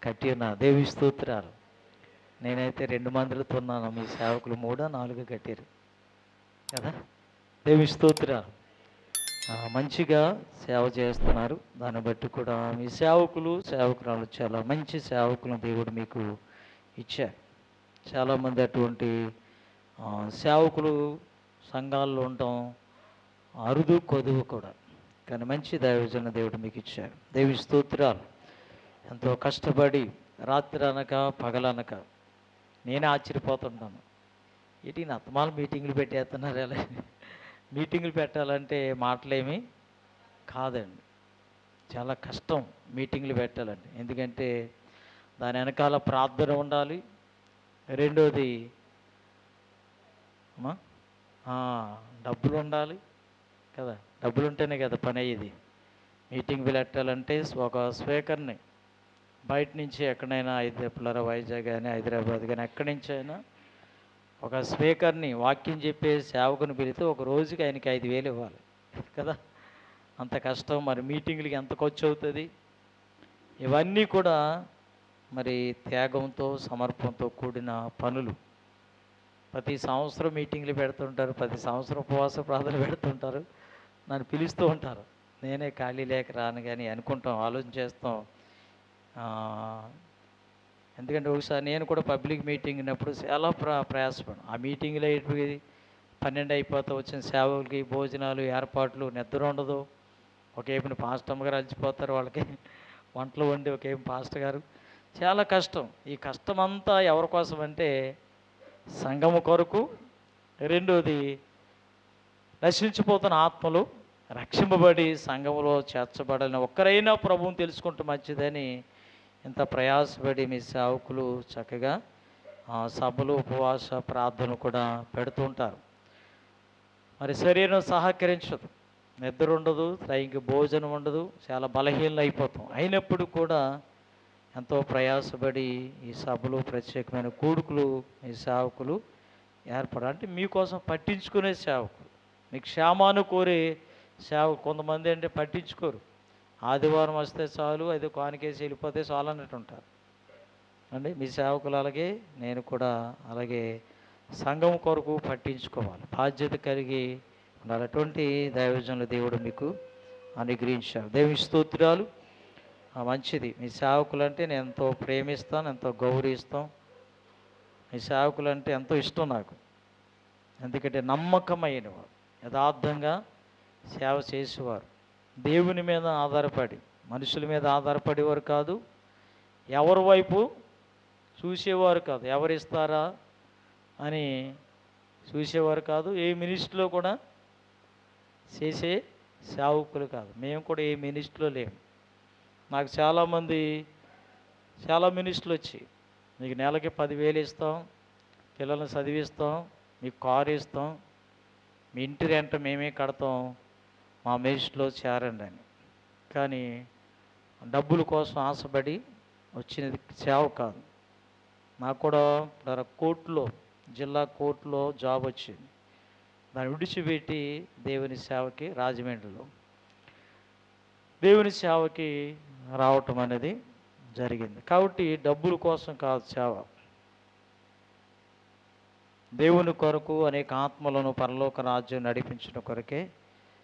కట్టి ఉన్నా. దేవి స్తోత్రాలు. నేనైతే 2 మందిలతో ఉన్నాను. మీ సేవకులు 3 4 కట్టారు కదా. దేవి స్తోత్రాలు. మంచిగా సేవ చేస్తున్నారు. దాన్ని బట్టి కూడా మీ సేవకులు సేవకురాలు చాలా మంచి సేవకులను దేవుడు మీకు ఇచ్చారు. చాలామంది అటువంటి సేవకులు సంఘాల్లో ఉండటం అరుదు కొదువు కూడా. కానీ మంచి దైవజన దేవుడు మీకు ఇచ్చారు. దేవి స్తోత్రాలు. ఎంతో కష్టపడి రాత్రి అనక పగలనక నేనే ఆశ్చర్యపోతుంటాను. ఏంటి నత్తమాల మీటింగులు పెట్టేస్తున్నారు ఎలా? మీటింగులు పెట్టాలంటే మాటలేమి కాదండి. చాలా కష్టం మీటింగులు పెట్టాలండి. ఎందుకంటే దాని వెనకాల ప్రార్థన ఉండాలి. రెండోది డబ్బులు ఉండాలి కదా. డబ్బులు ఉంటేనే కదా పని అయ్యేది. మీటింగ్ పెట్టాలంటే ఒక స్పీకర్ని బయట నుంచి ఎక్కడైనా వైజాగ్ కానీ హైదరాబాద్ కానీ ఎక్కడి నుంచి అయినా ఒక స్పీకర్ని వాక్యం చెప్పే సేవకుని పిలిస్తే ఒక రోజుకి ఆయనకి 5,000 ఇవ్వాలి కదా. అంత కష్టం. మరి మీటింగులకి ఎంత ఖర్చు అవుతుంది? ఇవన్నీ కూడా మరి త్యాగంతో సమర్పణతో కూడిన పనులు. ప్రతి సంవత్సరం మీటింగ్లు పెడుతుంటారు, ప్రతి సంవత్సరం ఉపవాస ప్రార్థన పెడుతుంటారు, నన్ను పిలుస్తూ ఉంటారు. నేనే ఖాళీ లేక రాను కానీ అనుకుంటాం, ఆలోచన చేస్తాం. ఎందుకంటే ఒకసారి నేను కూడా పబ్లిక్ మీటింగ్ ఉన్నప్పుడు చాలా ప్రయాసపడ్డాను. ఆ మీటింగ్లో 12 అయిపోతా వచ్చిన సేవకులకి భోజనాలు ఏర్పాట్లు, నిద్ర ఉండదు. ఒకేపున పాస్టర్ అమ్మగారు అలసిపోతారు, వాళ్ళకి వంటలు వండి ఒకేపు పాస్టర్ గారు. చాలా కష్టం. ఈ కష్టం అంతా ఎవరి కోసం అంటే సంఘము కొరకు. రెండోది నశించిపోతున్న ఆత్మలు రక్షింపబడి సంఘములో చేర్చబడాలని ఒక్కరైనా ప్రభువుని తెలుసుకుంటే మంచిదని ఇంత ప్రయాసపడి మీ సేవకులు చక్కగా సభలు ఉపవాస ప్రార్థనలు కూడా పెడుతూ ఉంటారు. మరి శరీరం సహకరించదు, నిద్ర ఉండదు, సైంకి భోజనం ఉండదు, చాలా బలహీనలు అయిపోతాం. అయినప్పుడు కూడా ఎంతో ప్రయాసపడి ఈ సభలు ప్రత్యేకమైన కూడుకులు ఈ సేవకులు అంటే మీకోసం పట్టించుకునే సేవకులు, మీ క్షేమాన్ని కోరే సేవకు. కొంతమంది అంటే పట్టించుకోరు, ఆదివారం వస్తే చాలు, అది కానికేసి వెళ్ళిపోతే చాలు అన్నట్టు ఉంటారు అండి. మీ సేవకులు అలాగే, నేను కూడా అలాగే సంఘం కొరకు పట్టించుకోవాలి, బాధ్యత కలిగి ఉండాలి. అటువంటి దైవజనుల దేవుడు మీకు అనుగ్రహించారు. దేవుని స్తోత్రాలు. మంచిది. మీ సేవకులు అంటే నేను ఎంతో ప్రేమిస్తాను, ఎంతో గౌరవిస్తాం. మీ సేవకులు అంటే ఎంతో ఇష్టం నాకు. ఎందుకంటే నమ్మకమైన వారు, యథార్థంగా సేవ చేసేవారు, దేవుని మీద ఆధారపడి మనుషుల మీద ఆధారపడేవారు కాదు, ఎవరి వైపు చూసేవారు కాదు, ఎవరిస్తారా అని చూసేవారు కాదు, ఏ మినిస్ట్రీలో కూడా చేసే సేవకులు కాదు. మేము కూడా ఏ మినిస్ట్రీలో లేము. నాకు చాలా మినిస్టర్లు వచ్చి మీకు నెలకి 10,000 ఇస్తాం, పిల్లల్ని చదివిస్తాం, మీకు కారు ఇస్తాం, మీ ఇంటి రెంట్ మేమే కడతాం, మా మినిస్ట్రీలో చేరండి అని. కానీ డబ్బుల కోసం ఆశపడి వచ్చినది సేవ కాదు. నాకు కూడా కోర్టులో, జిల్లా కోర్టులో జాబ్ వచ్చింది. దాన్ని విడిచిపెట్టి దేవుని సేవకి రాజమండ్రిలో దేవుని సేవకి రావటం అనేది జరిగింది. కాబట్టి డబ్బుల కోసం కాదు సేవ, దేవుని కొరకు అనేక ఆత్మలను పరలోక రాజ్యం నడిపించిన కొరకే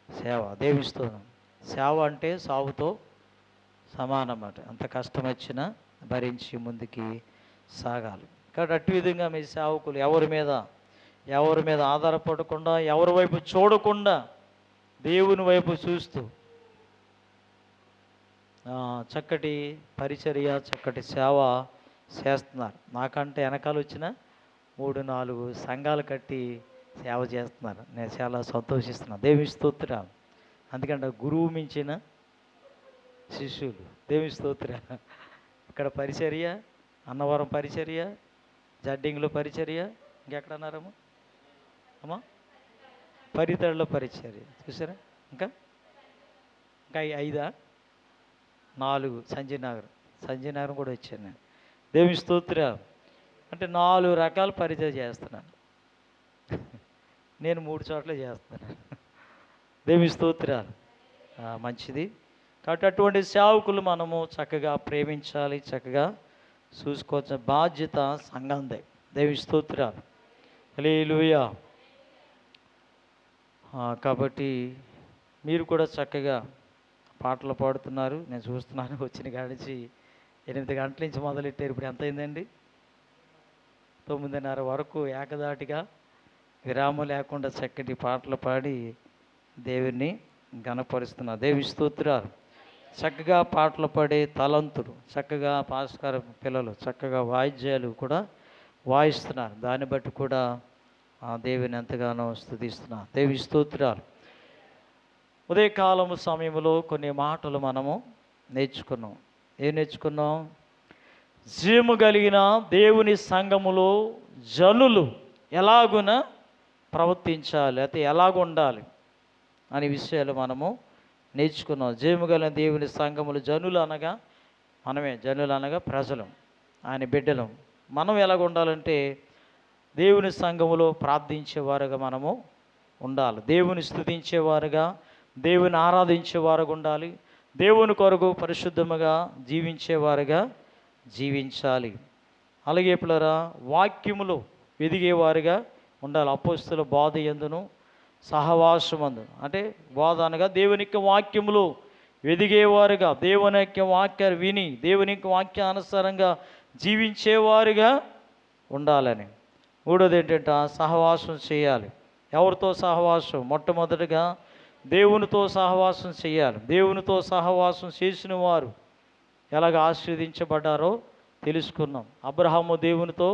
సేవ. దేవిస్తున్నాం. సేవ అంటే సావుతో సమానం అన్నమాట. అంత కష్టం వచ్చినా భరించి ముందుకి సాగాలి. కాబట్టి అటు విధంగా మీ సేవకులు ఎవరి మీద ఆధారపడకుండా, ఎవరి వైపు చూడకుండా దేవుని వైపు చూస్తూ చక్కటి పరిచర్య, చక్కటి సేవ చేస్తున్నారు. నాకంటే వెనకాల వచ్చిన 3-4 సంఘాలు కట్టి సేవ చేస్తున్నారు. నేను చాలా సంతోషిస్తున్నాను. దేవుని స్తోత్రం. అందుకంటే గురువు మించిన శిష్యులు. దేవుని స్తోత్రం. ఇక్కడ పరిచర్య, అన్నవరం పరిచర్య, జడ్డింగ్లో పరిచర్య, ఇంకెక్కడన్నారమ్మా అమ్మా పరితడిలో పరిచర్య చూసారా. ఇంకా 5 4 సంజయనగరం కూడా వచ్చాను నేను. దేవుని స్తోత్రం. అంటే 4 రకాల పరిచయం చేస్తున్నాను. నేను 3 చోట్ల చేస్తున్నాను. దేవుని స్తోత్రాలు. మంచిది. కాబట్టి అటువంటి సేవకులు మనము చక్కగా ప్రేమించాలి, చక్కగా చూసుకోవాల్సిన బాధ్యత సంఘందే. దేవుని స్తోత్రాలు. హల్లెలూయా. కాబట్టి మీరు కూడా చక్కగా పాటలు పాడుతున్నారు. నేను చూస్తున్నాను వచ్చిన కాడి నుంచి 8 గంటల నుంచి మొదలెట్టారు. ఇప్పుడు ఎంత అయిందండి? 9:30 వరకు ఏకదాటిగా విరామం లేకుండా చక్కటి పాటలు పాడి దేవుణ్ణి ఘనపరుస్తున్నారు. దేవుని స్తోత్రాలు. చక్కగా పాటలు పాడే తలంతులు, చక్కగా పాస్కార పిల్లలు చక్కగా వాయిద్యాలు కూడా వాయిస్తున్నారు. దాన్ని బట్టి కూడా దేవుని ఎంతగానో స్తుతిస్తున్నారు. దేవుని స్తోత్రాలు. ఉదయకాలము సమయంలో కొన్ని మాటలు మనము నేర్చుకున్నాం. ఏం నేర్చుకున్నాం? జీవము కలిగిన దేవుని సంఘములో జనులు ఎలాగున ప్రవర్తించాలి, అయితే ఎలాగుండాలి అనే విషయాలు మనము నేర్చుకున్నాం. జీవము కలిగిన దేవుని సంఘములు, జనులు అనగా మనమే, జనులు అనగా ప్రజలు, ఆయన బిడ్డలు. మనం ఎలాగ ఉండాలంటే దేవుని సంఘములో ప్రార్థించేవారుగా మనము ఉండాలి. దేవుని స్తుతించేవారుగా, దేవుని ఆరాధించేవారుగా ఉండాలి. దేవుని కొరకు పరిశుద్ధముగా జీవించేవారుగా జీవించాలి. అలాగే పిల్లరా, వాక్యములో ఎదిగేవారుగా ఉండాలి. అపోస్తుల బోధ యందును సహవాసమందు, అంటే బోధ అనగా దేవుని యొక్క వాక్యములో ఎదిగేవారుగా, దేవుని యొక్క వాక్యాలు విని దేవుని యొక్క వాక్యానుసారంగా జీవించేవారుగా ఉండాలని. మూడోది ఏంటంటే సహవాసం చేయాలి. ఎవరితో సహవాసం? మొట్టమొదటిగా దేవునితో సహవాసం చేయాలి. దేవునితో సహవాసం చేసిన వారు ఎలాగ ఆశీర్వదించబడ్డారో తెలుసుకున్నాం. అబ్రహాము దేవునితో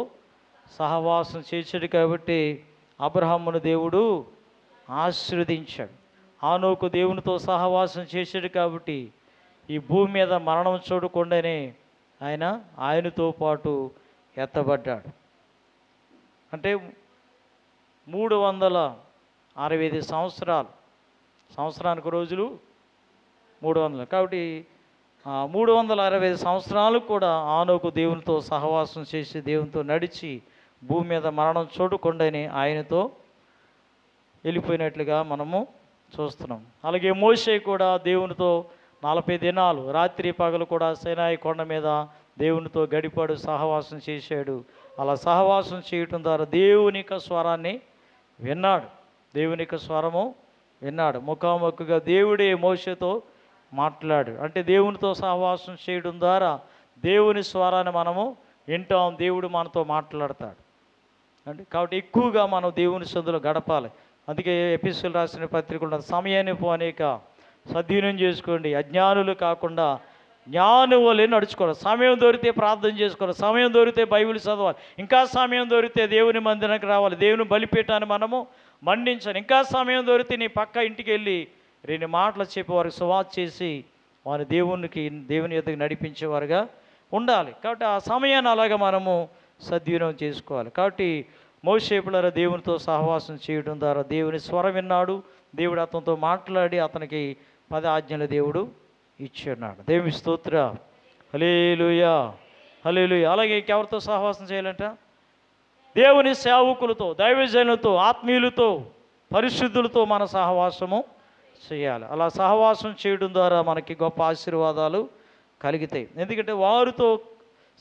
సహవాసం చేశాడు కాబట్టి అబ్రహామును దేవుడు ఆశీర్వదించాడు. ఆనోకు దేవునితో సహవాసం చేశాడు కాబట్టి ఈ భూమి మీద మరణం చూడకుండానే ఆయనతో పాటు ఎత్తబడ్డాడు. అంటే 365 సంవత్సరాలు, సంవత్సరానికి రోజులు 300, కాబట్టి 365 సంవత్సరాలు కూడా ఆనోకు దేవునితో సహవాసం చేసి దేవునితో నడిచి భూమి మీద మరణం చూడకుండానే ఆయనతో వెళ్ళిపోయినట్లుగా మనము చూస్తున్నాం. అలాగే మోషే కూడా దేవునితో 40 దినాలు రాత్రి పగలు కూడా సీనాయి కొండ మీద దేవునితో గడిపాడు, సహవాసం చేశాడు. అలా సహవాసం చేయటం ద్వారా దేవుని యొక్క స్వరాన్ని విన్నాడు. దేవుని యొక్క స్వరము విన్నాడు. ముఖాముఖిగా దేవుడే మోషేతో మాట్లాడు. అంటే దేవునితో సహవాసం చేయడం ద్వారా దేవుని స్వరాన్ని మనము వింటాం, దేవుడు మనతో మాట్లాడతాడు. అంటే కాబట్టి ఎక్కువగా మనం దేవుని సందులో గడపాలి. అందుకే ఎపిసోడ్ రాసిన పత్రికలు సమయాన్ని అనేక సద్వినియోగం చేసుకోండి, అజ్ఞానులు కాకుండా జ్ఞానువలే నడుచుకోవాలి. సమయం దొరికితే ప్రార్థన చేసుకోవాలి, సమయం దొరికితే బైబిల్ చదవాలి, ఇంకా సమయం దొరికితే దేవుని మందిరానికి రావాలి, దేవుని బలిపీఠాన్ని మనము మండించాలి. ఇంకా సమయం దొరికితే నీ పక్క ఇంటికి వెళ్ళి 2 మాటలు చెప్పి వారికి సువార్త చేసి వారి దేవుని ఎదుగు నడిపించేవారుగా ఉండాలి. కాబట్టి ఆ సమయాన్ని అలాగా మనము సద్వినియోగం చేసుకోవాలి. కాబట్టి మోషే పిల్లల దేవునితో సహవాసం చేయడం ద్వారా దేవుని స్వరం విన్నాడు. దేవుడు అతనితో మాట్లాడి అతనికి 10 ఆజ్ఞలు దేవుడు ఇచ్చున్నాడు. దేవుని స్తోత్ర. హల్లెలూయా, హల్లెలూయా. అలాగే ఇంకెవరితో సహవాసం చేయాలంట? దేవుని సేవకులతో, దైవజనులతో, ఆత్మీయులతో, పరిశుద్ధులతో మన సహవాసము చేయాలి. అలా సహవాసం చేయడం ద్వారా మనకి గొప్ప ఆశీర్వాదాలు కలుగుతాయి. ఎందుకంటే వారితో,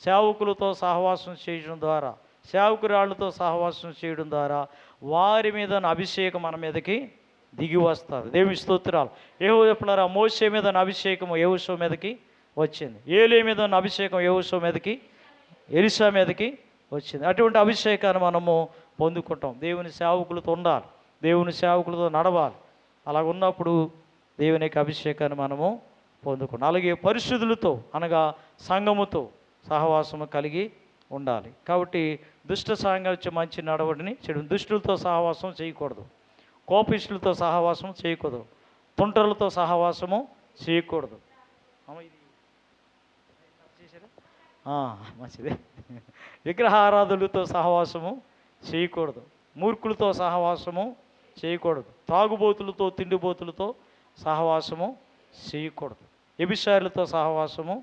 సేవకులతో సహవాసం చేయడం ద్వారా, సేవకురాళ్ళతో సహవాసం చేయడం ద్వారా వారి మీద అభిషేకం మన మీదకి దిగి వస్తారు. దేవుని స్తోత్రాలు. యెహోవా మోషే మీద అభిషేకం యెహోషువ మీదకి వచ్చింది. ఏలీ మీద ఉన్న అభిషేకం యెహోషువ మీదకి, ఎలీషా మీదకి వచ్చింది. అటువంటి అభిషేకాన్ని మనము పొందుకుంటాం. దేవుని సేవకులతో ఉండాలి, దేవుని సేవకులతో నడవాలి. అలాగ ఉన్నప్పుడు దేవుని యొక్క అభిషేకాన్ని మనము పొందుకుంటాం. అలాగే పరిశుద్ధులతో అనగా సంఘముతో సహవాసము కలిగి ఉండాలి. కాబట్టి దుష్ట సాంగత్య మంచి నడవడిని చెడు. దుష్టులతో సహవాసం చేయకూడదు, కోపిష్టులతో సహవాసం చేయకూడదు, తుంటరులతో సహవాసము చేయకూడదు. మంచిది. విగ్రహారాధులతో సహవాసము చేయకూడదు, మూర్ఖులతో సహవాసము చేయకూడదు, తాగుబోతులతో తిండిబోతులతో సహవాసము చేయకూడదు, వ్యభిచారులతో సహవాసము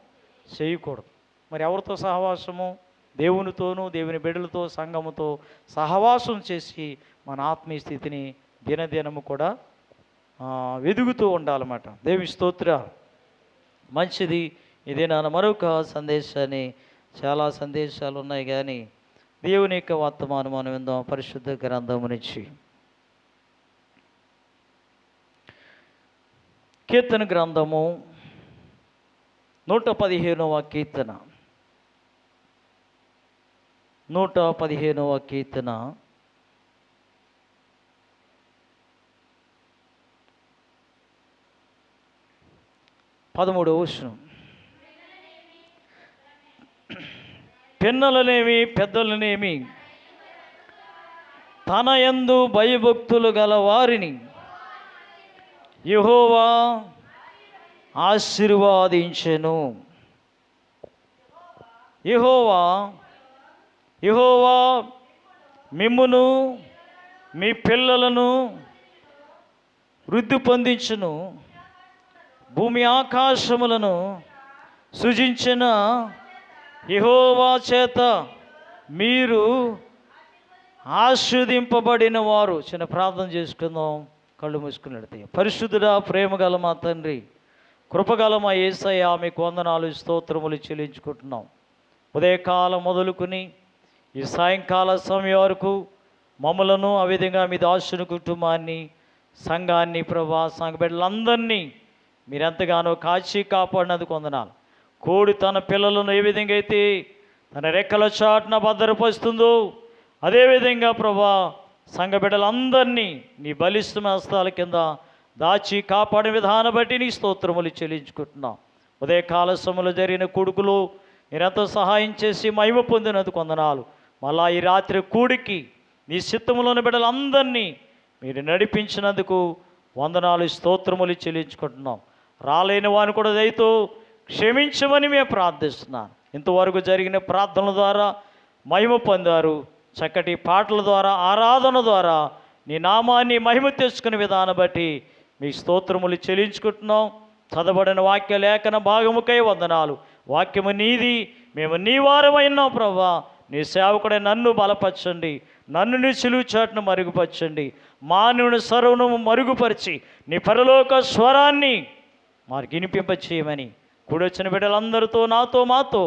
చేయకూడదు. మరి ఎవరితో సహవాసము? దేవునితోనూ, దేవుని బిడ్డలతో, సంఘముతో సహవాసం చేసి మన ఆత్మీయ స్థితిని దినదినము కూడా వెదుగుతూ ఉండాలన్నమాట. దేవుని స్తోత్ర. మంచిది. ఇదే నా మరొక సందేశాన్ని చాలా సందేశాలు ఉన్నాయి, కానీ దేవుని యొక్క వర్తమానం మనం విందాం పరిశుద్ధ గ్రంథము నుంచి. కీర్తన గ్రంథము 115వ కీర్తన, 115వ కీర్తన 13వ వచనం. పిన్నలనేమి పెద్దలనేమి తన యందు భయభక్తులు గల వారిని యెహోవా ఆశీర్వదించెను. యెహోవా మిమ్మును మీ పిల్లలను వృద్ధి పొందించును. భూమి ఆకాశములను సృజించిన యెహోవా చేత మీరు ఆశీర్వదింపబడిన వారు. చిన్న ప్రార్థన చేసుకుందాం, కళ్ళు మూసుకుని నడితే. పరిశుద్ధుడా, ప్రేమగల మా తండ్రి, కృపగల మా యేసయ్య, మీకు వందనాలు స్తోత్రములు చెల్లించుకుంటున్నాం. ఉదయకాలం మొదలుకొని ఈ సాయంకాల సమయం వరకు మమ్మలను, ఆ విధంగా మీ దాసుని కుటుంబాన్ని, సంఘాన్ని, ప్రభా సంఘ బిడ్డలందరినీ మీరెంతగానో కాచి కాపాడినందుకు వందనాలు. కోడి తన పిల్లలను ఏ విధంగా అయితే తన రెక్కల చాటున భద్రపరుస్తుందో, అదేవిధంగా ప్రభా సంఘ బిడ్డలందరినీ నీ బలిష్టమైన హస్తాల కింద దాచి కాపాడే విధానం బట్టి నీ స్తోత్రములు చెల్లించుకుంటున్నాం. ఉదయకాల సమయంలో జరిగిన కొడుకులు మీరెంతో సహాయం చేసి మహిమ పొందినందుకు వందనాలు. మళ్ళా ఈ రాత్రి కూడికి నీ చిత్తములోని బిడ్డలందరినీ మీరు నడిపించినందుకు వందనాలు, స్తోత్రములు చెల్లించుకుంటున్నాం. రాలేని వారిని కూడా దయతో క్షమించమని మేము ప్రార్థిస్తున్నాను. ఇంతవరకు జరిగిన ప్రార్థనల ద్వారా మహిమ పొందారు. చక్కటి పాటల ద్వారా, ఆరాధన ద్వారా నీ నామాన్ని మహిమ తెచ్చుకునే విధానం బట్టి మీ స్తోత్రములు చెల్లించుకుంటున్నాం. చదవబడిన వాక్య లేఖన భాగముకై వందనాలు. వాక్యము నీది, మేము నీ వారమైనాం ప్రభా. నీ సేవకుడే నన్ను బలపరచండి, నన్ను నీ సిలువ చాటును మరుగుపరచండి, మానవుని సర్వము మరుగుపరిచి నీ పరలోక స్వరాన్ని మాకు వినిపింపచేయమని కూడొచ్చిన బిడ్డలందరితో, నాతో, మాతో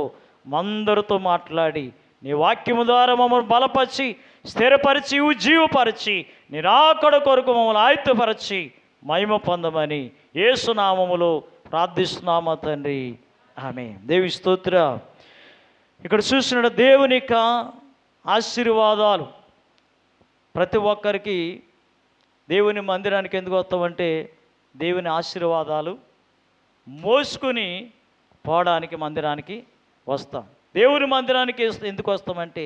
అందరితో మాట్లాడి నీ వాక్యము ద్వారా మమ్మల్ని బలపరిచి, స్థిరపరిచి, ఉజ్జీవపరిచి, నీ రాకడ కొరకు మమ్మల్ని ఆయుత్తపరిచి మహిమ పొందమని యేసు నామములో ప్రార్థిస్తున్నామా తండ్రి, ఆమేన్. దేవి స్తోత్ర. ఇక్కడ చూసిన దేవుని యొక్క ఆశీర్వాదాలు ప్రతి ఒక్కరికి దేవుని మందిరానికి ఎందుకు వస్తామంటే దేవుని ఆశీర్వాదాలు మోసుకొని పోవడానికి మందిరానికి వస్తాం. దేవుని మందిరానికి ఎందుకు వస్తామంటే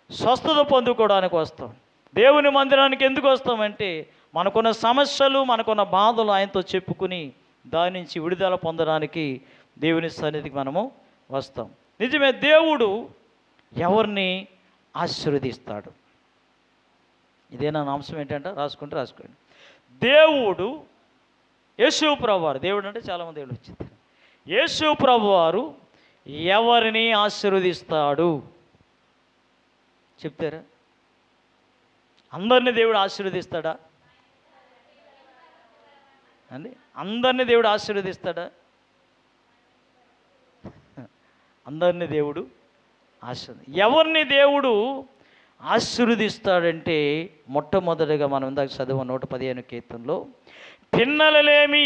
స్వస్థత పొందుకోవడానికి వస్తాం. దేవుని మందిరానికి ఎందుకు వస్తామంటే మనకున్న సమస్యలు, మనకున్న బాధలు ఆయనతో చెప్పుకుని దాని నుంచి విడుదల పొందడానికి దేవుని సన్నిధికి మనము వస్తాం. నిజమే, దేవుడు ఎవరిని ఆశీర్వదిస్తాడు. ఇదేనా అంశం ఏంటంటే రాసుకోండి. దేవుడు యేసు ప్రభువారు, దేవుడు అంటే చాలామంది దేవుడు వచ్చింది. యేసు ప్రభువారు ఎవరిని ఆశీర్వదిస్తాడు చెప్తారా? అందరినీ దేవుడు ఆశీర్వదిస్తాడా అండి? అందరినీ దేవుడు ఆశీర్వదిస్తాడా? అందరినీ దేవుడు ఎవరిని దేవుడు ఆశీర్వదిస్తాడంటే మొట్టమొదటిగా మనం ఇందాక చదివ 115 కీర్తనలో పిన్నలలేమి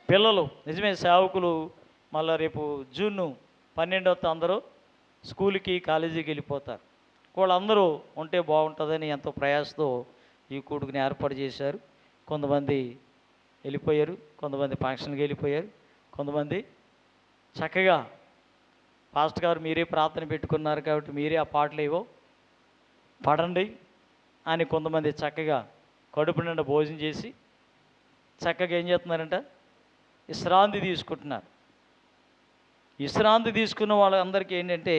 పిల్లలు. నిజమే, సేవకులు మళ్ళీ రేపు జూన్ 12వ అందరూ స్కూల్కి, కాలేజీకి వెళ్ళిపోతారు. వాళ్ళందరూ ఉంటే బాగుంటుందని ఎంతో ప్రయాసతో ఈ కూడుకుని ఏర్పాటు చేశారు. కొంతమంది వెళ్ళిపోయారు, కొంతమంది ఫంక్షన్కి వెళ్ళిపోయారు, కొంతమంది చక్కగా పాస్టర్ గారు మీరే ప్రార్థన పెట్టుకున్నారు కాబట్టి మీరే ఆ పాటలు ఏవో పాడండి అని కొంతమంది చక్కగా కడుపు నిండా భోజనం చేసి చక్కగా ఏం చేస్తున్నారంట, విశ్రాంతి తీసుకుంటున్నారు. విశ్రాంతి తీసుకున్న వాళ్ళందరికీ ఏంటంటే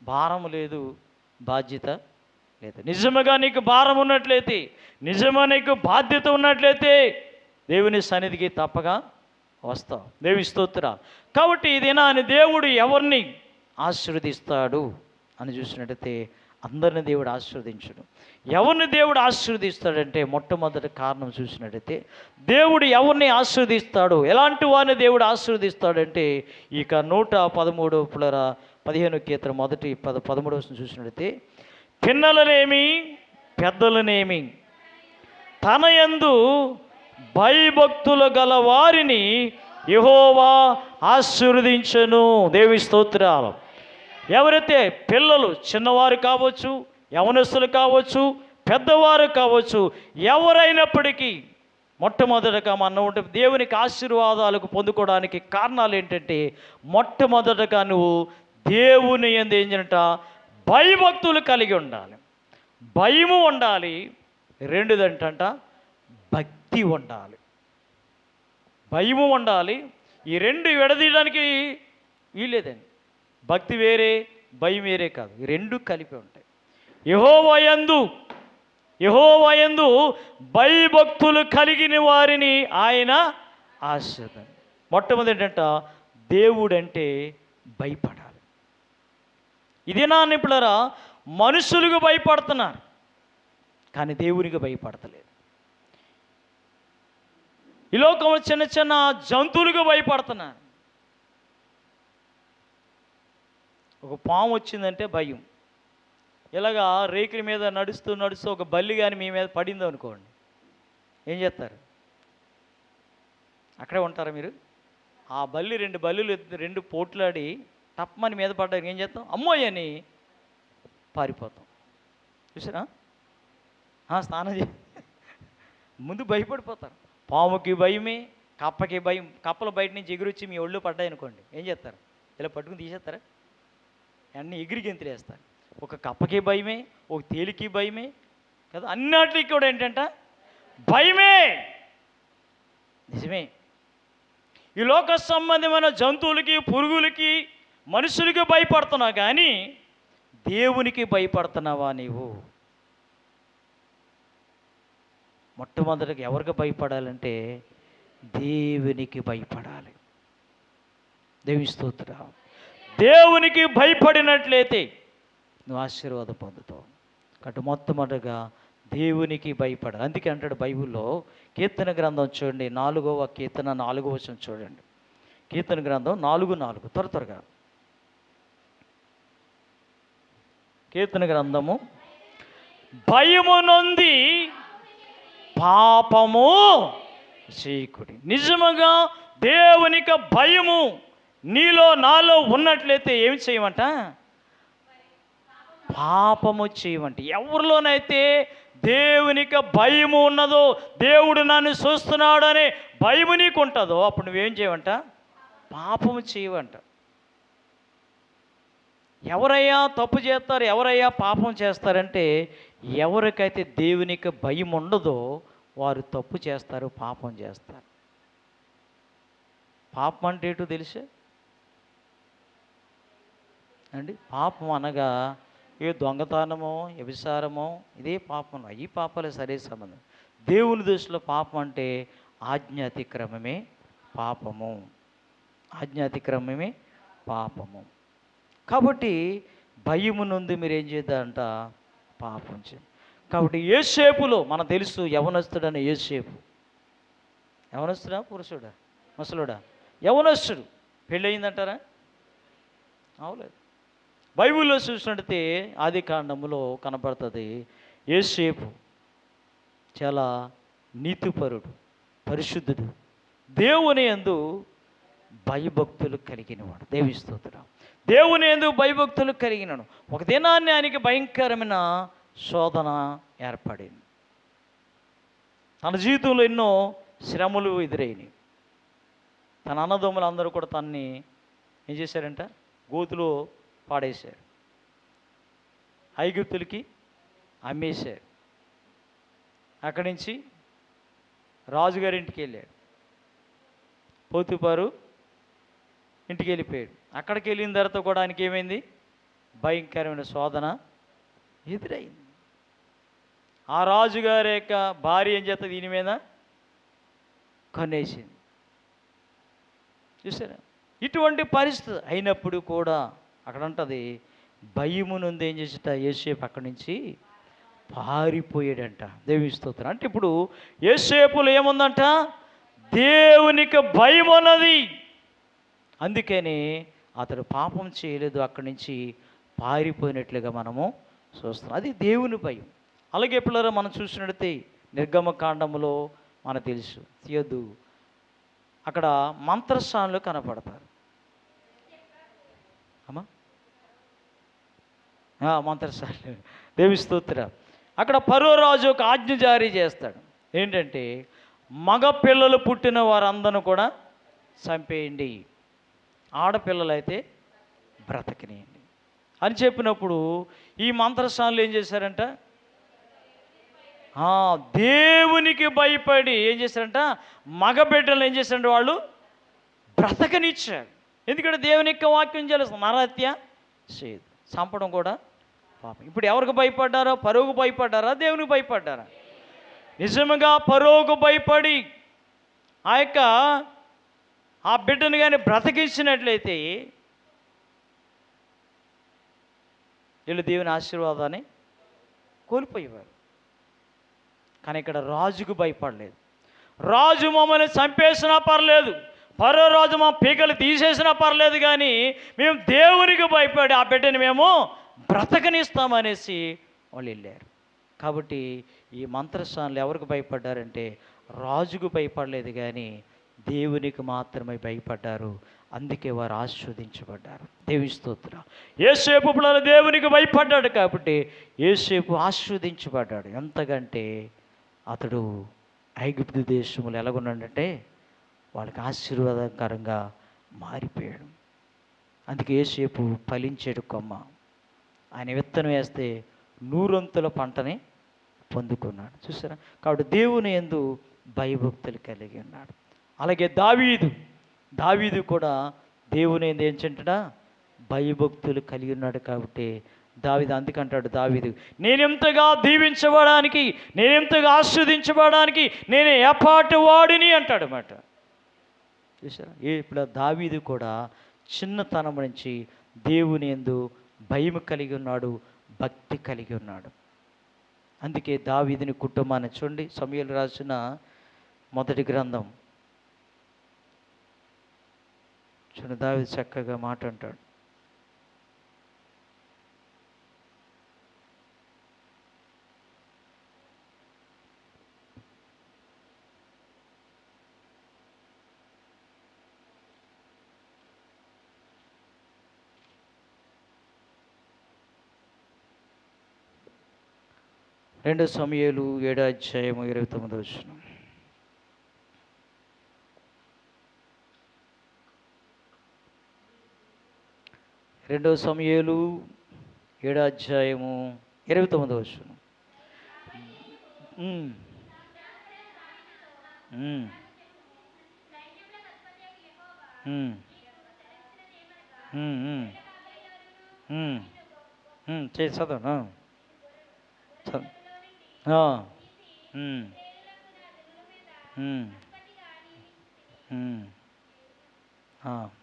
భారం లేదు, బాధ్యత లేదు. నిజముగా నీకు భారం ఉన్నట్లయితే, నిజంగా నీకు బాధ్యత ఉన్నట్లయితే దేవుని సన్నిధికి తప్పగా వస్తావు. దేవి స్తోత్ర. కాబట్టి ఇదేనా అని దేవుడు ఎవరిని ఆశీర్వదిస్తాడు అని చూసినట్టయితే అందరిని దేవుడు ఆశీర్వదించడు. ఎవరిని దేవుడు ఆశీర్వదిస్తాడంటే మొట్టమొదటి కారణం చూసినట్టయితే దేవుడు ఎవరిని ఆశీర్వదిస్తాడు, ఎలాంటి వారిని దేవుడు ఆశీర్వదిస్తాడంటే ఇక 113 15వ కీర్తన మొదటి 13వ వచనం చూసినట్లయితే, పిన్నలనేమి పెద్దలనేమి తన యందు భయభక్తులు గల వారిని యెహోవా ఆశీర్వదించెను. దేవి స్తోత్రాలు. ఎవరైతే పిల్లలు, చిన్నవారు కావచ్చు, యవనస్తులు కావచ్చు, పెద్దవారు కావచ్చు, ఎవరైనప్పటికీ మొట్టమొదటగా మనం దేవునికి ఆశీర్వాదాలకు పొందుకోవడానికి కారణాలు ఏంటంటే, మొట్టమొదటగా నువ్వు దేవుని యందు ఏం చేయాలంట, భయభక్తులు కలిగి ఉండాలి. భయము ఉండాలి. రెండుదంటంట భక్తి ఉండాలి. భయము ఉండాలి. ఈ రెండు విడదీయడానికి వీలేదండి. భక్తి వేరే, భయం వేరే కాదు. ఈ రెండు కలిపి ఉంటాయి. యెహోవాయందు భయభక్తులు కలిగిన వారిని ఆయన ఆశీర్వదించును. మొట్టమొదటి ఏంటంట, దేవుడంటే భయపడాలి. ఇదే నా నిపుణులరా, మనుషులకు భయపడుతున్నారు కానీ దేవునికి భయపడతలేదు. ఈ లోకంలో చిన్న చిన్న జంతువులకు భయపడుతున్నారు. ఒక పాము వచ్చిందంటే భయం. ఇలాగా రేకుల మీద నడుస్తూ ఒక బల్లి కానీ మీ మీద పడిందో అనుకోండి, ఏం చేస్తారు? అక్కడే ఉంటారా మీరు? ఆ బల్లి రెండు పోట్లాడి టప్మని మీద పడ్డానికి ఏం చేస్తాం? అమ్మోయ్ అని పారిపోతాం. చూసారా? స్నానం ముందు భయపడిపోతారు. పాముకి భయమే, కప్పకి భయం. కప్పలు బయట నుంచి ఎగురొచ్చి మీ ఒళ్ళు పడ్డాయి అనుకోండి, ఏం చేస్తారు? ఇలా పట్టుకుని తీసేస్తారా? అన్నీ ఎగిరి గెంతులు వేస్తారు. ఒక కప్పకి భయమే, ఒక తేలికి భయమే కదా. అన్నిటికీ కూడా ఏంటంట భయమే. నిజమే. ఈ లోక సంబంధమైన జంతువులకి, పురుగులకి, మనుషులకి భయపడుతున్నావు కానీ దేవునికి భయపడుతున్నావా నీవు? మొట్టమొదటిగా ఎవరికి భయపడాలంటే దేవునికి భయపడాలి. దేవి స్తోత్రం. దేవునికి భయపడినట్లయితే నువ్వు ఆశీర్వాదం పొందుతావు. కాబట్టి మొట్టమొదటిగా దేవునికి భయపడాలి. అందుకే అంటాడు బైబిల్లో, కీర్తన గ్రంథం చూడండి, 4వ కీర్తన 4వ వచనం చూడండి. కీర్తన గ్రంథం 4:4 త్వరగా. కీర్తన గ్రంథము, భయము నొంది పాపము చేయకుడి. నిజముగా దేవునికి భయము నీలో నాలో ఉన్నట్లయితే ఏమి చేయమంట? పాపము చేయమంట. ఎవరిలోనైతే దేవునికి భయము ఉన్నదో, దేవుడు నన్ను చూస్తున్నాడు అనే భయము నీకు ఉంటుందో, అప్పుడు నువ్వేం చేయమంట? పాపము చేయవంట. ఎవరయ్యా తప్పు చేస్తారు, ఎవరయ్యా పాపం చేస్తారంటే, ఎవరికైతే దేవునికి భయం ఉండదో వారు తప్పు చేస్తారు, పాపం చేస్తారు. పాపం అంటే ఏంటో తెలుసా అండి? పాపం అనగా ఏ దొంగతనమో, వ్యభిచారమో, ఇదే పాపం. ఈ పాపాలే సరే సంబంధం. దేవుని దృష్టిలో పాపం అంటే ఆజ్ఞాతిక్రమమే పాపము. ఆజ్ఞాతిక్రమమే పాపము. కాబట్టి భయము నుండి మీరు ఏం చేద్దారంట? పాపం చేయండి. కాబట్టి యోసేపులో మనకు తెలుసు, యవనస్తుడని యోసేపు. యవనస్తుడా పురుషుడా ముసలుడా? యవనస్తుడు. పెళ్ళయిందంటారా? అవలేదు. బైబిల్లో చూసినట్టయితే ఆదికాండములో కనపడుతుంది, యోసేపు చాలా నీతిపరుడు, పరిశుద్ధుడు, దేవుని యందు భయభక్తులు కలిగినవాడు. దేవి స్తోత్రం. దేవుని యందు భయభక్తులు కలిగినాడు. ఒక దినాన్ని ఆయనకి భయంకరమైన శోధన ఏర్పడింది. తన జీవితంలో ఎన్నో శ్రమలు ఎదురైనవి. తన అన్నదమ్ములు అందరూ కూడా తనని ఏం చేశారంట? గోతులో పాడేశారు. ఐగుప్తులకి అమ్మేశారు. అక్కడి నుంచి రాజుగారింటికి వెళ్ళాడు. పోతుపారు ఇంటికి వెళ్ళిపోయాడు. అక్కడికి వెళ్ళిన తర్వాత కూడా ఆయనకి ఏమైంది? భయంకరమైన శోధన ఎదురైంది. ఆ రాజుగారి యొక్క భార్య ఏం చేస్తుంది? దీని మీద కన్నేసింది. చూసారా? ఇటువంటి పరిస్థితి అయినప్పుడు కూడా అక్కడ ఉంటుంది, భయము నుండి ఏం చేసేట యోసేపు అక్కడి నుంచి పారిపోయాడంట. దేవుని స్తోత్రం. అంటే ఇప్పుడు యోసేపులో ఏముందంట? దేవునికి భయం ఉన్నది. అందుకని అతడు పాపం చేయలేదు, అక్కడి నుంచి పారిపోయినట్లుగా మనము చూస్తున్నాం. అది దేవుని భయం. అలాగే పిల్లరా మనం చూసినట్లయితే నిర్గమకాండములో మనకు తెలుసు, తీయద్దు అక్కడ మంత్రస్థానంలో కనపడతారు అమ్మా, మంత్రస్థానం. దేవి స్తోత్రం. అక్కడ ఫరో రాజు ఒక ఆజ్ఞ జారీ చేస్తాడు. ఏంటంటే మగ పిల్లలు పుట్టిన వారందరూ కూడా చంపేయండి, ఆడపిల్లలైతే బ్రతకనియండి అని చెప్పినప్పుడు ఈ మంత్రస్థానంలో ఏం చేశారంట, దేవునికి భయపడి ఏం చేశారంట, మగ బిడ్డలు ఏం చేశారంటే వాళ్ళు బ్రతకనిచ్చారు. ఎందుకంటే దేవుని యొక్క వాక్యం తెలుసు, నరహత్య చేయదు, చంపడం కూడా పాపం. ఇప్పుడు ఎవరికి భయపడ్డారో, ఫరోకు భయపడ్డారా, దేవునికి భయపడ్డారా? నిజంగా ఫరోకు భయపడి ఆ బిడ్డను కానీ బ్రతికించినట్లయితే వీళ్ళు దేవుని ఆశీర్వాదాన్ని కోల్పోయేవారు. కానీ ఇక్కడ రాజుకు భయపడలేదు. రాజు మమ్మల్ని చంపేసినా పర్లేదు, ఫరో రాజు మా పీకలు తీసేసినా పర్లేదు, కానీ మేము దేవునికి భయపడి ఆ బిడ్డని మేము బ్రతకనిస్తామనేసి వాళ్ళు వెళ్ళారు. కాబట్టి ఈ మంత్రస్థానంలో ఎవరికి భయపడ్డారంటే రాజుకు భయపడలేదు, కానీ దేవునికి మాత్రమే భయపడ్డారు. అందుకే వారు ఆశీర్వదించబడ్డారు. దేవుని స్తోత్రం. యోసేపు పిల్లలు దేవునికి భయపడ్డాడు కాబట్టి యోసేపు ఆశీర్వదించబడ్డాడు. ఎంతకంటే అతడు ఐగుప్తు దేశంలో ఎలాగున్నాడంటే వాళ్ళకి ఆశీర్వాదకరంగా మారిపోయాడు. అందుకే యోసేపు ఫలించాడు కొమ్మ. ఆయన విత్తనం వేస్తే 100 పంటని పొందుకున్నాడు. చూసారా? కాబట్టి దేవుని యందు భయభక్తులు కలిగి ఉన్నాడు. అలాగే దావీదు కూడా దేవుని యందు ఏం చెంటడా భయభక్తులు కలిగి ఉన్నాడు. కాబట్టి దావీదు అందుకంటాడు, దావీదు నేనెంతగా దీవించబడడానికి, నేనెంతగా ఆస్వాదించబడడానికి నేను ఏపాటి వాడిని అంటాడు అన్నమాట. చూసారా? ఇప్పుడు దావీదు కూడా చిన్నతనం నుంచి దేవుని యందు భయం కలిగి ఉన్నాడు, భక్తి కలిగి ఉన్నాడు. అందుకే దావీదుని కుటుంబాన్ని చూడండి, సమూయేలు రాసిన మొదటి గ్రంథం చూడండి, దావీదు చక్కగా మాట అంటాడు. రెండో సమూయేలు 7:29. రెండో సమూయేలు 7:29. చదవను.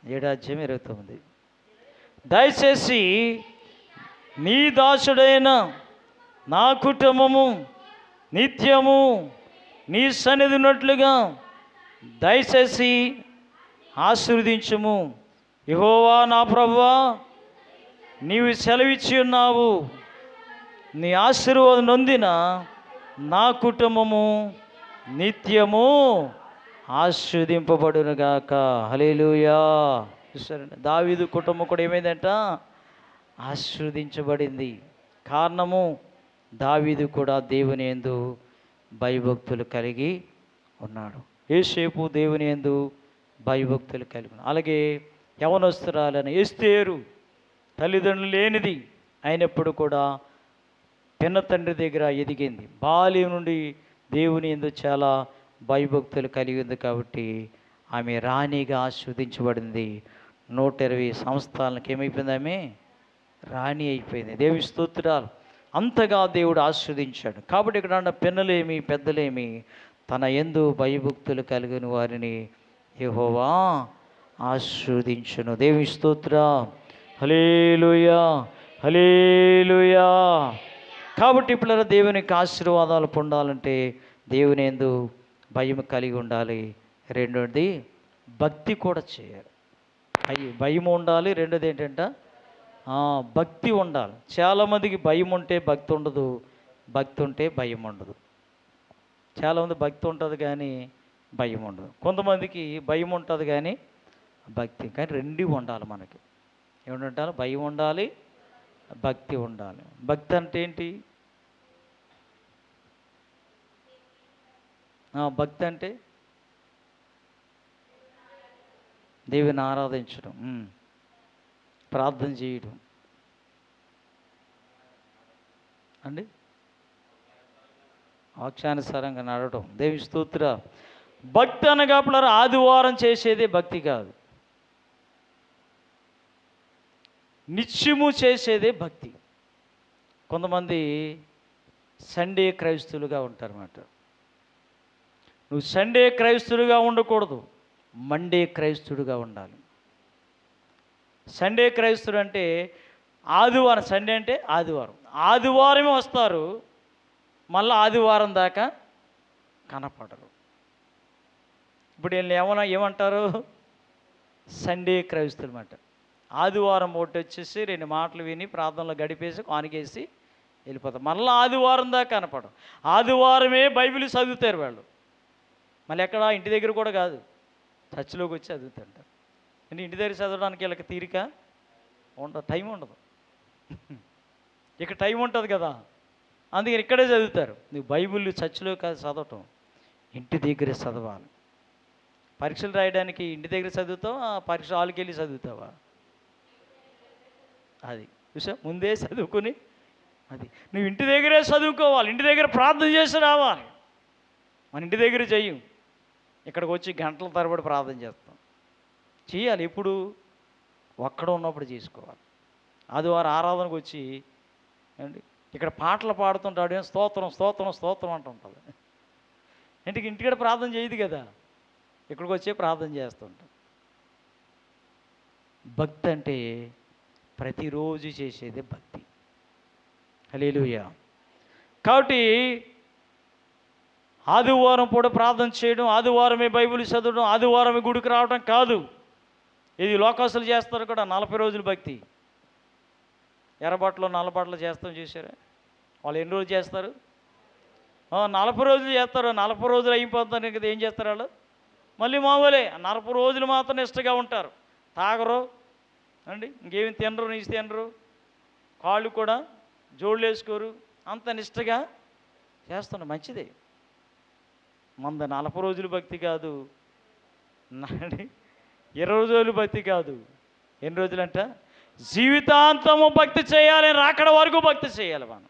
7:29. దయచేసి నీ దాసుడైన నా కుటుంబము నిత్యము నీ సన్నిధి ఉన్నట్లుగా దయచేసి ఆశీర్వదించుము. యెహోవా నా ప్రభువా, నీవు సెలవిచ్చి ఉన్నావు, నీ ఆశీర్వాదం నొందిన నా కుటుంబము నిత్యము ఆశీర్వదింపబడునుగాక. హల్లెలూయా. చూసారండి, దావీదు కుటుంబం కూడా ఏమైందంట, ఆశీర్వదించబడింది. కారణము దావీదు కూడా దేవుని యందు భయభక్తులు కలిగి ఉన్నాడు. యోసేపు దేవుని యందు భయభక్తులు కలిగి ఉన్నాడు. అలాగే యవనస్తురాలని ఎస్తేరు తల్లిదండ్రులు లేనిది అయినప్పుడు కూడా పిన్న తండ్రి దగ్గర ఎదిగింది. బాల్యం నుండి దేవుని యందు చాలా భయభక్తులు కలిగి ఉంది. కాబట్టి ఆమె రాణిగా ఆశీర్వదించబడింది. 120 సంవత్సరాలకు ఏమైపోయింది, ఆమె రాణి అయిపోయింది. దేవుని స్తోత్రాలు. అంతగా దేవుడు ఆశీర్వదించాడు. కాబట్టి ఇక్కడ ఉన్న పిన్నలేమి పెద్దలేమి తన యందు భయభక్తులు కలిగిన వారిని యెహోవా ఆశీర్వదించును. దేవుని స్తోత్రం. హల్లెలూయా, హల్లెలూయా. కాబట్టి ఇప్పుడు దేవునికి ఆశీర్వాదాలు పొందాలంటే దేవుని యందు భయం కలిగి ఉండాలి. రెండోది భక్తి కూడా చేయాలి. భయం ఉండాలి. రెండోది ఏంటంట, భక్తి ఉండాలి. చాలామందికి భయం ఉంటే భక్తి ఉండదు, భక్తి ఉంటే భయం ఉండదు. చాలామంది భక్తి ఉంటుంది కానీ భయం ఉండదు. కొంతమందికి భయం ఉంటుంది కానీ భక్తి, కానీ రెండు ఉండాలి మనకి. ఏమంటారు? భయం ఉండాలి, భక్తి ఉండాలి. భక్తి అంటే ఏంటి? భక్తి అంటే దేవుని ఆరాధించడం, ప్రార్థన చేయడం అండి, వాక్యానుసారంగా నడవడం. దేవి స్తోత్ర. భక్తి అనగా ఆదివారం చేసేదే భక్తి కాదు, నిత్యము చేసేదే భక్తి. కొంతమంది సండే క్రైస్తవులుగా ఉంటారన్నమాట. నువ్వు సండే క్రైస్తవులుగా ఉండకూడదు, మండే క్రైస్తవుడుగా ఉండాలి. సండే క్రైస్తవుడు అంటే ఆదివారం, సండే అంటే ఆదివారం, ఆదివారమే వస్తారు, మళ్ళీ ఆదివారం దాకా కనపడరు. ఇప్పుడు వీళ్ళు ఏమంటారు? సండే క్రైస్తవులు అన్నమాట. ఆదివారం ఒకటి వచ్చేసి 2 మాటలు విని ప్రార్థనలో గడిపేసి కానికేసి వెళ్ళిపోతారు, మళ్ళీ ఆదివారం దాకా కనపడరు. ఆదివారమే బైబిల్ చదువుతారు వాళ్ళు, మళ్ళీ ఎక్కడ ఇంటి దగ్గర కూడా కాదు, చర్చిలోకి వచ్చి చదువుతుంటారు. అంటే ఇంటి దగ్గర చదవడానికి వీళ్ళకి తీరిక ఉండదు, టైం ఉండదు. ఇక్కడ టైం ఉంటుంది కదా, అందుకని ఇక్కడే చదువుతారు. నువ్వు బైబిల్ చర్చిలో కాదు చదవటం, ఇంటి దగ్గరే చదవాలి. పరీక్షలు రాయడానికి ఇంటి దగ్గర చదువుతావా, పరీక్ష హాల్కి వెళ్ళి చదువుతావా? అది చూసా, ముందే చదువుకుని అది నువ్వు ఇంటి దగ్గరే చదువుకోవాలి, ఇంటి దగ్గర ప్రార్థన చేసి రావాలి. మన ఇంటి దగ్గర చెయ్యం, ఇక్కడికి వచ్చి గంటల తరబడి ప్రార్థన చేస్తాం. చేయాలి ఎప్పుడు? ఒక్కడ ఉన్నప్పుడు చేసుకోవాలి. ఆదివారం ఆరాధనకు వచ్చి అండి ఇక్కడ పాటలు పాడుతుంటాడు, స్తోత్రం స్తోత్రం స్తోత్రం అంటుంటుంది. ఇంటికాడ ప్రార్థన చేయదు కదా, ఇక్కడికి వచ్చే ప్రార్థన చేస్తుంటాం. భక్తి అంటే ప్రతిరోజు చేసేదే భక్తి. హల్లెలూయా. కాబట్టి ఆదివారం పూట ప్రార్థన చేయడం, ఆదివారమే బైబిల్ చదవడం, ఆదివారమే గుడికి రావడం కాదు. ఇది లోకస్తులు చేస్తారు కూడా, 40 రోజులు భక్తి. ఎర్రబట్టలు నల్లబట్టలు చేస్తాం చూసారా? వాళ్ళు ఎన్ని రోజులు చేస్తారు? 40 రోజులు చేస్తారు. 40 రోజులు అయిపోతారు కదా, ఏం చేస్తారు వాళ్ళు? మళ్ళీ మామూలే 40 రోజులు మాత్రం నిష్టగా ఉంటారు. తాగరు అండి, ఇంకేమి తినరు, నీసి తినరు, కాళ్ళు కూడా జోళ్ళు వేసుకోరు, అంత నిష్టగా చేస్తున్నారు. మంచిదే. మంద 40 రోజులు భక్తి కాదు, 20 రోజులు భక్తి కాదు. ఎన్ని రోజులంట? జీవితాంతము భక్తి చేయాలి, రాకడ వరకు భక్తి చేయాలి మనం.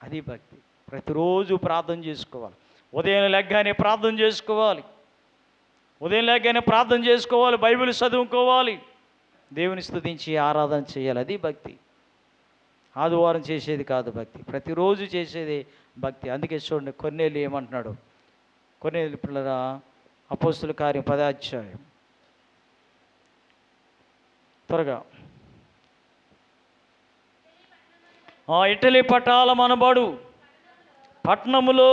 అది భక్తి. ప్రతిరోజు ప్రార్థన చేసుకోవాలి. ఉదయం లెగ్గానే ప్రార్థన చేసుకోవాలి, ఉదయం లెగ్గానే ప్రార్థన చేసుకోవాలి, బైబిల్ చదువుకోవాలి, దేవుని స్తుతించి ఆరాధన చేయాలి. అది భక్తి. ఆదివారం చేసేది కాదు భక్తి, ప్రతిరోజు చేసేది భక్తి. అందుకే చూడండి, కొన్నేళ్ళు ఏమంటున్నాడు? కొన్నేళ్ళు పిల్లరా, అపోస్తుల కార్యం 10వ అధ్యాయం త్వరగా. ఇటలీ పటాలమనబడు పట్టణములో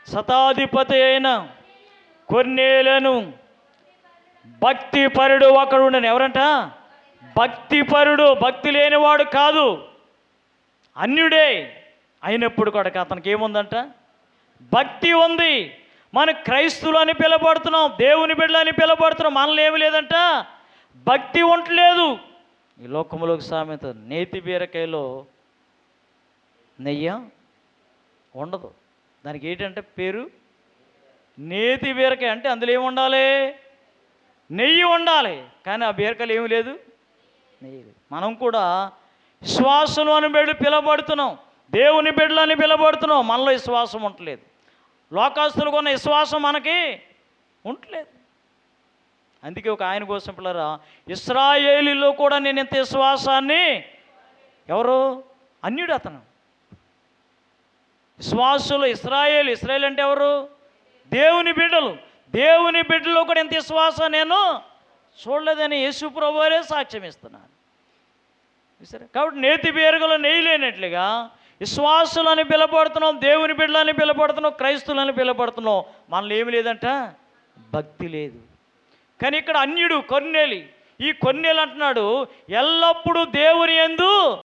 శతాధిపతి అయిన కొర్నేలును భక్తిపరుడు ఒకడు ఉండను. ఎవరంట? భక్తిపరుడు. భక్తి లేనివాడు కాదు, అన్యుడే అయినప్పుడు కూడా అతనికి ఏముందంట? భక్తి ఉంది. మన క్రైస్తువులు అని పిలబడుతున్నాం, దేవుని బిడ్డలు అని పిలబడుతున్నాం, మనలో ఏమి లేదంట? భక్తి ఉండలేదు. ఈ లోకంలోకి సామెత, నేతి బీరకాయలో నెయ్యి ఉండదు. దానికి ఏంటంటే పేరు నేతి బీరకాయ. అంటే అందులో ఏమి ఉండాలి? నెయ్యి ఉండాలి. కానీ ఆ బీరకాయలు ఏమి లేదు, నెయ్యి లేదు. మనం కూడా విశ్వాసం అని పిలబడుతున్నాం, దేవుని బిడ్డలని పిలబడుతున్నాం, మనలో విశ్వాసం ఉండలేదు. లోకస్తులకు ఉన్న విశ్వాసం మనకి ఉండలేదు. అందుకే ఒక ఆయన కోసం పిల్లరా, ఇశ్రాయేలీలో కూడా నేను ఇంత విశ్వాసాన్ని, ఎవరు? అన్యుడు అతను. విశ్వాసులు ఇశ్రాయేల్ అంటే ఎవరు? దేవుని బిడ్డలు. దేవుని బిడ్డలో కూడా ఇంత విశ్వాసం నేను చూడలేదని యేసు ప్రభువే సాక్ష్యం ఇస్తున్నాను. సరే, కాబట్టి నేతి బీరకలో నెయ్యి లేనట్లుగా విశ్వాసులని పిలబడుతున్నాం, దేవుని బిడ్డలని పిలబడుతున్నాం, క్రైస్తువులని పిలబడుతున్నాం, మనలో ఏమి లేదంట? భక్తి లేదు. కానీ ఇక్కడ అన్యుడు కొర్నేలి, ఈ కొర్నేలు అంటున్నాడు ఎల్లప్పుడూ దేవుని యందు